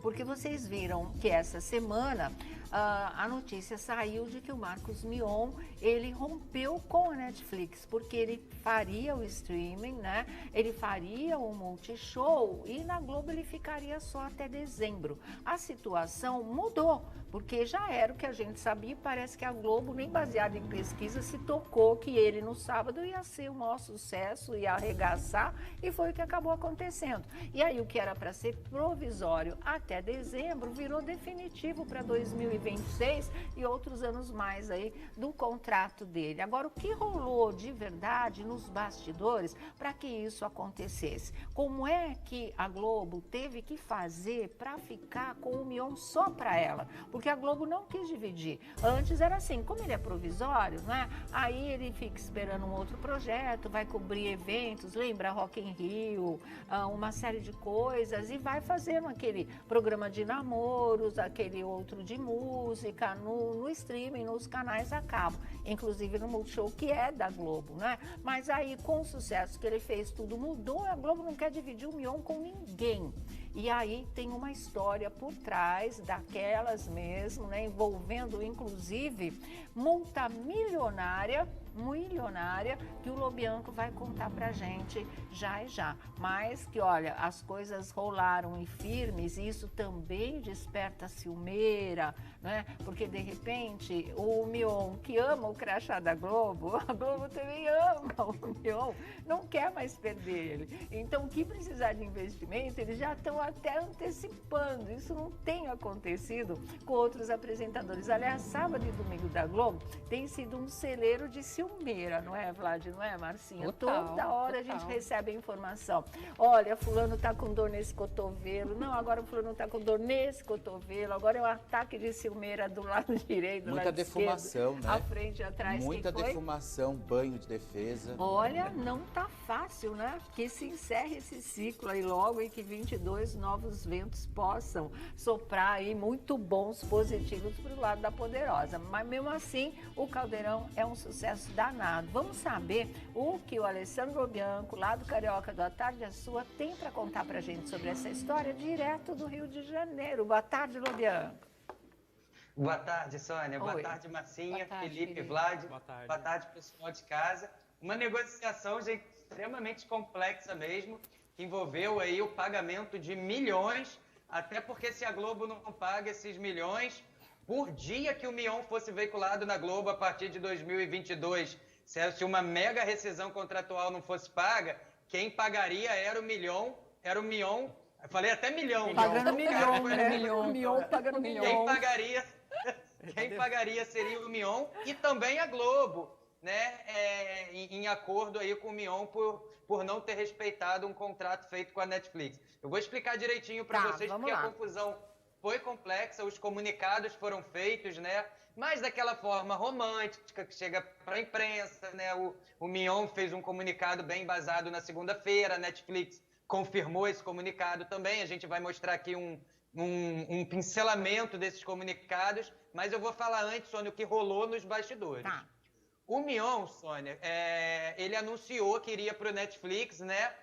Porque vocês viram que essa semana a notícia saiu de que o Marcos Mion, ele rompeu com a Netflix, porque ele faria o streaming, né? Ele faria o Multishow e na Globo ele ficaria só até dezembro. A situação mudou, porque já era o que a gente sabia e parece que a Globo, nem baseada em pesquisa, se tocou que ele no sábado ia ser o maior sucesso, ia arregaçar, e foi o que acabou acontecendo. E aí o que era para ser provisório até dezembro virou definitivo para 2026 e outros anos mais aí do contrato dele. Agora, o que rolou de verdade nos bastidores para que isso acontecesse? Como é que a Globo teve que fazer para ficar com o Mion só para ela? Porque a Globo não quis dividir. Antes era assim, como ele é provisório, né? Aí ele fica esperando um outro projeto, vai cobrir eventos, lembra Rock in Rio, uma série de coisas, e vai fazendo aquele programa de namoros, aquele outro de música, no streaming, nos canais a cabo, inclusive no Multishow, que é da Globo, né? Mas aí, com o sucesso que ele fez, tudo mudou, a Globo não quer dividir o Mion com ninguém. E aí tem uma história por trás daquelas mesmo, né, envolvendo inclusive multa milionária, que o Lobianco vai contar pra gente já e já. Mas que, olha, as coisas rolaram em firmes e isso também desperta ciumeira, né? Porque, de repente, o Mion, que ama o crachá da Globo, a Globo também ama o Mion, não quer mais perder ele. Então, o que precisar de investimento, eles já estão até antecipando. Isso não tem acontecido com outros apresentadores. Aliás, sábado e domingo da Globo tem sido um celeiro de ciumeira, não é, Vlad? Não é, Marcinha? Total, Toda hora total. A gente recebe a informação. Olha, fulano tá com dor nesse cotovelo. Não, agora o fulano tá com dor nesse cotovelo. Agora é um ataque de ciumeira do lado direito, do Muita lado defumação, esquerdo, né? à frente e atrás. Muita Que foi? defumação, banho de defesa. Olha, não tá fácil, né? Que se encerre esse ciclo aí logo e que 22 novos ventos possam soprar aí muito bons, positivos para o lado da Poderosa. Mas mesmo assim, o Caldeirão é um sucesso danado. Vamos saber o que o Alessandro Lobianco, lá do Carioca do A Tarde é Sua, tem para contar pra gente sobre essa história direto do Rio de Janeiro. Boa tarde, Lobianco. Boa tarde, Sônia. Oi. Boa tarde, Marcinha, Boa tarde, Felipe, Felipe. Vlad. Boa tarde. Boa tarde, pessoal de casa. Uma negociação, gente, extremamente complexa mesmo, que envolveu aí o pagamento de milhões, até porque se a Globo não paga esses milhões, por dia que o Mion fosse veiculado na Globo a partir de 2022, se uma mega rescisão contratual não fosse paga, quem pagaria era o Mion. Eu falei até milhão. Pagando Então, milhão, cara, foi né? milhão. Mion pagando milhão. Quem pagaria seria o Mion e também a Globo, né? Em acordo aí com o Mion por não ter respeitado um contrato feito com a Netflix. Eu vou explicar direitinho para vocês, vamos porque lá. a confusão foi complexa, os comunicados foram feitos, né? Mas daquela forma romântica que chega para a imprensa, né? O Mion fez um comunicado bem embasado na segunda-feira, a Netflix confirmou esse comunicado também. A gente vai mostrar aqui um pincelamento desses comunicados, mas eu vou falar antes, Sônia, o que rolou nos bastidores. Tá. O Mion, Sônia, ele anunciou que iria para o Netflix, né?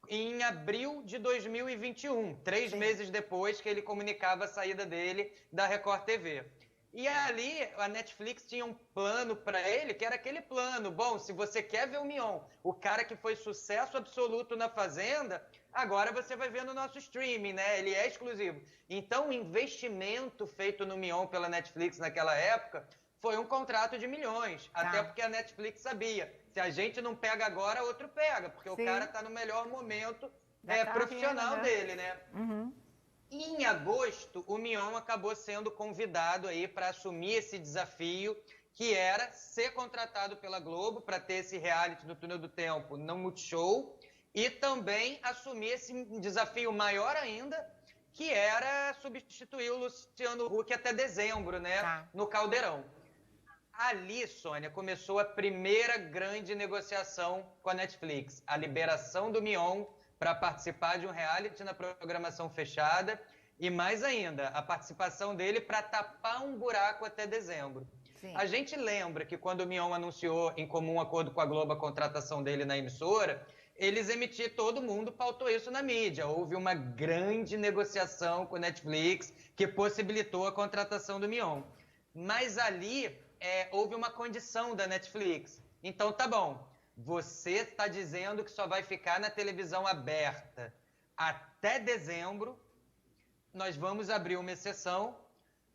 Em abril de 2021, 3 meses depois que ele comunicava a saída dele da Record TV. E ali a Netflix tinha um plano para ele, que era aquele plano. Bom, se você quer ver o Mion, o cara que foi sucesso absoluto na Fazenda, agora você vai ver no nosso streaming, né? Ele é exclusivo. Então o investimento feito no Mion pela Netflix naquela época foi um contrato de milhões. Até porque a Netflix sabia, se a gente não pega agora, outro pega, porque Sim. o cara está no melhor momento Da carreira, profissional né? dele, né? Uhum. Em agosto, o Mion acabou sendo convidado aí para assumir esse desafio, que era ser contratado pela Globo para ter esse reality do Túnel do Tempo no Multishow e também assumir esse desafio maior ainda, que era substituir o Luciano Huck até dezembro, né, Tá. no Caldeirão. Ali, Sônia, começou a primeira grande negociação com a Netflix, a liberação do Mion para participar de um reality na programação fechada e, mais ainda, a participação dele para tapar um buraco até dezembro. Sim. A gente lembra que quando o Mion anunciou em comum acordo com a Globo a contratação dele na emissora, todo mundo pautou isso na mídia. Houve uma grande negociação com a Netflix que possibilitou a contratação do Mion. Mas ali houve uma condição da Netflix. Então, tá bom, você está dizendo que só vai ficar na televisão aberta até dezembro, nós vamos abrir uma exceção,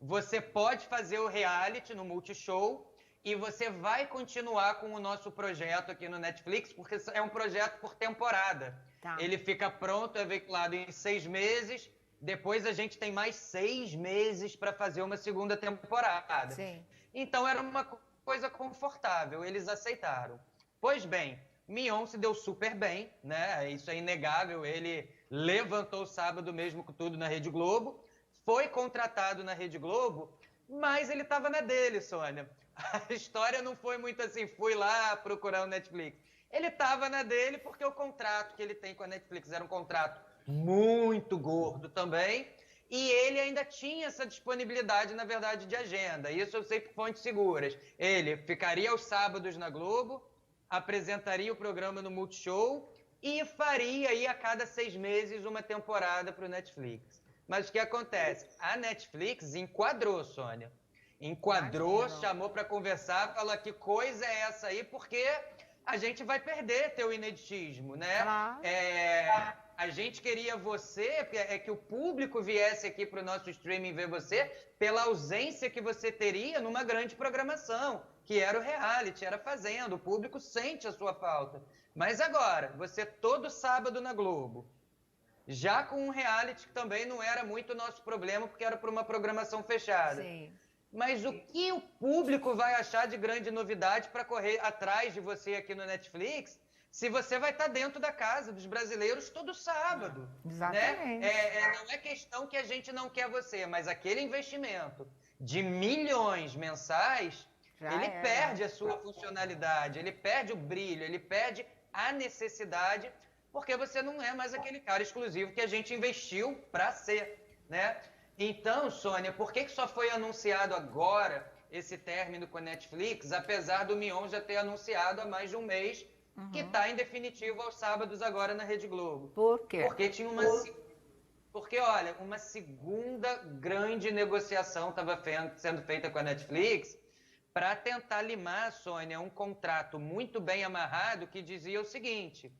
você pode fazer o reality no Multishow e você vai continuar com o nosso projeto aqui no Netflix, porque é um projeto por temporada. Tá. Ele fica pronto, é veiculado em 6 meses, depois a gente tem mais 6 meses para fazer uma segunda temporada. Sim. Então era uma coisa confortável, eles aceitaram. Pois bem, Mion se deu super bem, né? Isso é inegável, ele levantou o sábado mesmo com tudo na Rede Globo, foi contratado na Rede Globo, mas ele estava na dele, Sônia. A história não foi muito assim, fui lá procurar o Netflix. Ele estava na dele porque o contrato que ele tem com a Netflix era um contrato muito gordo também, e ele ainda tinha essa disponibilidade, na verdade, de agenda. Isso eu sei por fontes seguras. Ele ficaria aos sábados na Globo, apresentaria o programa no Multishow e faria aí a cada 6 meses uma temporada para o Netflix. Mas o que acontece? A Netflix enquadrou, Sônia. Enquadrou, chamou para conversar, falou que coisa é essa aí, porque a gente vai perder teu ineditismo, né? Claro. A gente queria você, que o público viesse aqui para o nosso streaming ver você, pela ausência que você teria numa grande programação, que era o reality, era Fazenda, o público sente a sua falta. Mas agora, você todo sábado na Globo, já com um reality que também não era muito nosso problema, porque era para uma programação fechada. Sim. Mas o que o público vai achar de grande novidade para correr atrás de você aqui no Netflix, se você vai estar dentro da casa dos brasileiros todo sábado? Exatamente. Né? Não é questão que a gente não quer você, mas aquele investimento de milhões mensais, ele perde a sua funcionalidade, ele perde o brilho, ele perde a necessidade, porque você não é mais aquele cara exclusivo que a gente investiu para ser, né? Então, Sônia, por que só foi anunciado agora esse término com a Netflix, apesar do Mion já ter anunciado há mais de um mês que está em definitivo aos sábados agora na Rede Globo? Por quê? Porque tinha olha, uma segunda grande negociação estava sendo feita com a Netflix para tentar limar, Sônia, um contrato muito bem amarrado que dizia o seguinte: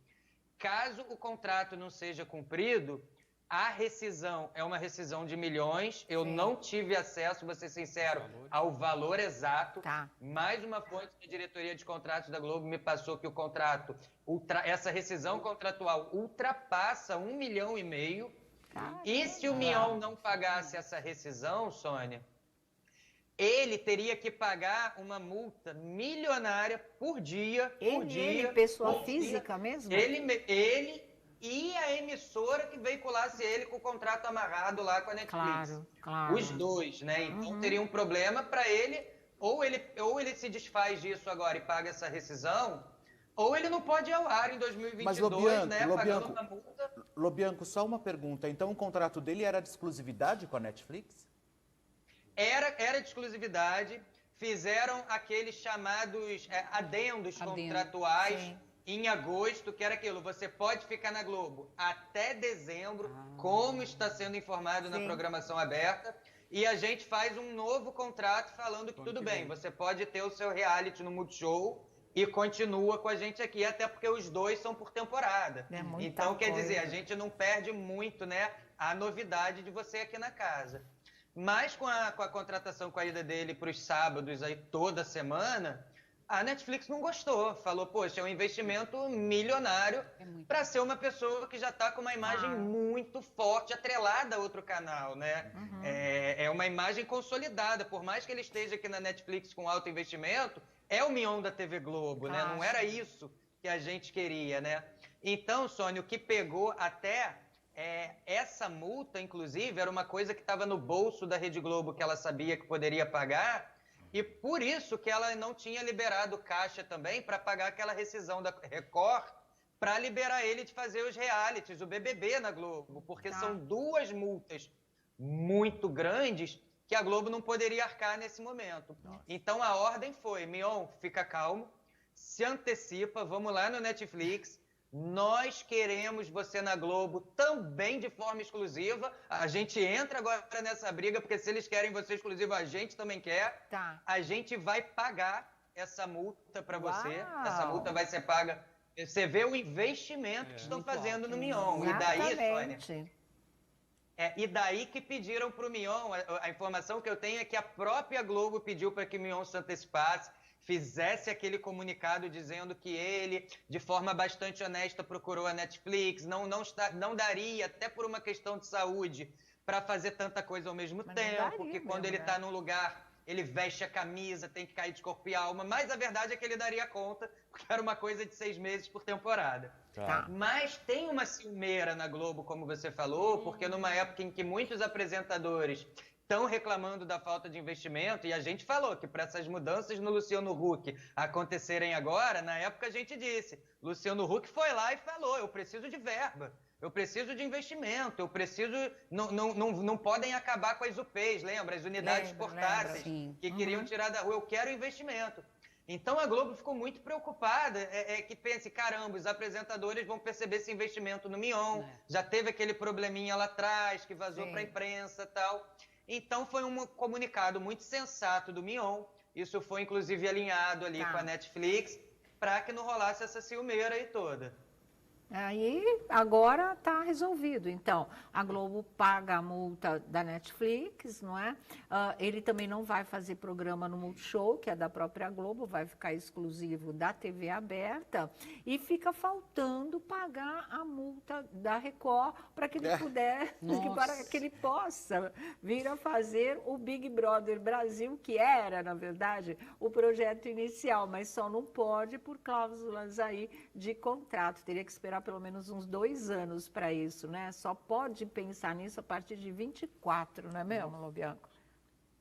caso o contrato não seja cumprido, a rescisão é uma rescisão de milhões. Eu não tive acesso, vou ser sincero, ao valor exato. Tá. Mais uma fonte da diretoria de contratos da Globo me passou que o contrato, essa rescisão contratual ultrapassa 1,5 milhão. Tá. E se o Mion não pagasse essa rescisão, Sônia, ele teria que pagar uma multa milionária por dia. Ele pessoa física mesmo? Ele e a emissora que veiculasse ele com o contrato amarrado lá com a Netflix. Claro. Os dois, né? Então teria um problema para ele, ou ele se desfaz disso agora e paga essa rescisão, ou ele não pode ir ao ar em 2022, Mas, pagando uma multa. Lobianco, só uma pergunta. Então o contrato dele era de exclusividade com a Netflix? Era de exclusividade. Fizeram aqueles chamados adendos contratuais. Sim. Em agosto, que era aquilo, você pode ficar na Globo até dezembro, como está sendo informado na programação aberta, e a gente faz um novo contrato falando que tudo bem, você pode ter o seu reality no Multishow e continua com a gente aqui, até porque os dois são por temporada. Então, quer dizer, a gente não perde muito, né, a novidade de você aqui na casa. Mas com a contratação com a ida dele para os sábados aí toda semana, a Netflix não gostou, falou, poxa, é um investimento milionário para ser uma pessoa que já está com uma imagem muito forte, atrelada a outro canal, né? É uma imagem consolidada, por mais que ele esteja aqui na Netflix com alto investimento, é o Mion da TV Globo, né? Não era isso que a gente queria, né? Então, Sônia, o que pegou até essa multa, inclusive, era uma coisa que estava no bolso da Rede Globo, que ela sabia que poderia pagar, e por isso que ela não tinha liberado caixa também para pagar aquela rescisão da Record, para liberar ele de fazer os realities, o BBB na Globo, porque são duas multas muito grandes que a Globo não poderia arcar nesse momento. Então a ordem foi, Mion, fica calmo, se antecipa, vamos lá no Netflix, nós queremos você na Globo também de forma exclusiva. A gente entra agora nessa briga, porque se eles querem você exclusiva, a gente também quer. Tá. A gente vai pagar essa multa para você. Uau. Essa multa vai ser paga. Você vê o investimento que estão fazendo no Mion. E daí, Sônia, Exatamente. e daí que pediram para o Mion, a informação que eu tenho é que a própria Globo pediu para que o Mion se antecipasse, fizesse aquele comunicado dizendo que ele, de forma bastante honesta, procurou a Netflix, não daria, até por uma questão de saúde, para fazer tanta coisa ao mesmo Mas não tempo, daria que quando mesmo, ele né? está num lugar, ele veste a camisa, tem que cair de corpo e alma, mas a verdade é que ele daria conta, porque era uma coisa de 6 meses por temporada. Tá. Mas tem uma ciumeira na Globo, como você falou, porque numa época em que muitos apresentadores estão reclamando da falta de investimento, e a gente falou que para essas mudanças no Luciano Huck acontecerem agora, na época a gente disse, Luciano Huck foi lá e falou, eu preciso de verba, eu preciso de investimento, eu preciso, não podem acabar com as UPs, lembra? As unidades Lembro, portáteis, sim. que queriam tirar da rua, eu quero investimento. Então a Globo ficou muito preocupada, que pense, caramba, os apresentadores vão perceber esse investimento no Mion, já teve aquele probleminha lá atrás, que vazou Sim. para a imprensa e tal. Então foi um comunicado muito sensato do Mion, isso foi inclusive alinhado ali Tá. com a Netflix, para que não rolasse essa ciumeira aí toda. Aí agora está resolvido. Então, a Globo paga a multa da Netflix, não é? Ele também não vai fazer programa no Multishow, que é da própria Globo, vai ficar exclusivo da TV aberta. E fica faltando pagar a multa da Record para que ele para que ele possa vir a fazer o Big Brother Brasil, que era, na verdade, o projeto inicial, mas só não pode por cláusulas aí de contrato. Teria que esperar pelo menos uns 2 anos para isso, né? Só pode pensar nisso a partir de 24, não é mesmo, Lobianco?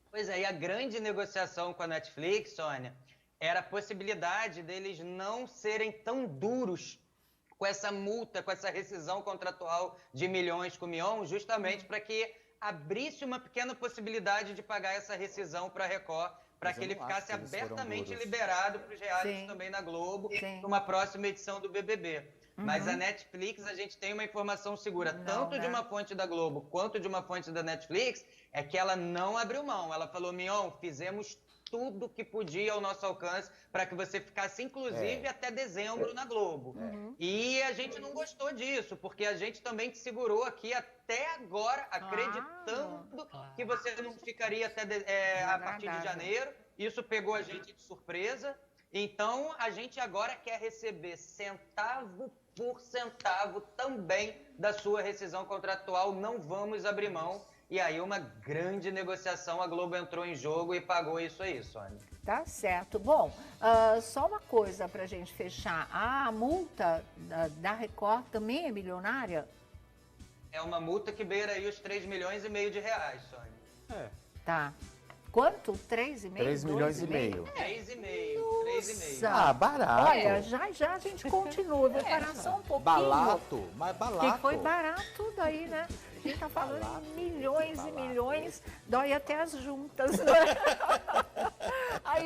Pois é, e a grande negociação com a Netflix, Sônia, era a possibilidade deles não serem tão duros com essa multa, com essa rescisão contratual de milhões com o Mion, justamente para que abrisse uma pequena possibilidade de pagar essa rescisão para a Record, para Mas que eu ele não acho ficasse que eles foram abertamente duros. liberado para os realities Sim. também na Globo, Sim. numa próxima edição do BBB. Mas a Netflix, a gente tem uma informação segura, Não, tanto de né? uma fonte da Globo quanto de uma fonte da Netflix, é que ela não abriu mão. Ela falou, Mion, fizemos tudo que podia ao nosso alcance para que você ficasse, inclusive, até dezembro na Globo. E a gente não gostou disso, porque a gente também te segurou aqui até agora, acreditando que você não ficaria até a partir de Agradável. janeiro. Isso pegou a gente de surpresa. Então, a gente agora quer receber centavo por centavo também da sua rescisão contratual. Não vamos abrir mão. E aí, uma grande negociação, a Globo entrou em jogo e pagou isso aí, Sônia. Tá certo. Bom, só uma coisa para a gente fechar. A multa da Record também é milionária? É uma multa que beira aí os 3,5 milhões de reais, Sônia. Tá. Quanto? 3,5? 3 milhões e meio. 3,5. 3,5. Nossa. Ah, barato. Olha, já a gente continua. Eu vou parar só um pouquinho. Barato, mas barato. Que foi barato daí, né? A gente tá falando em milhões e milhões, dói até as juntas, né? Aí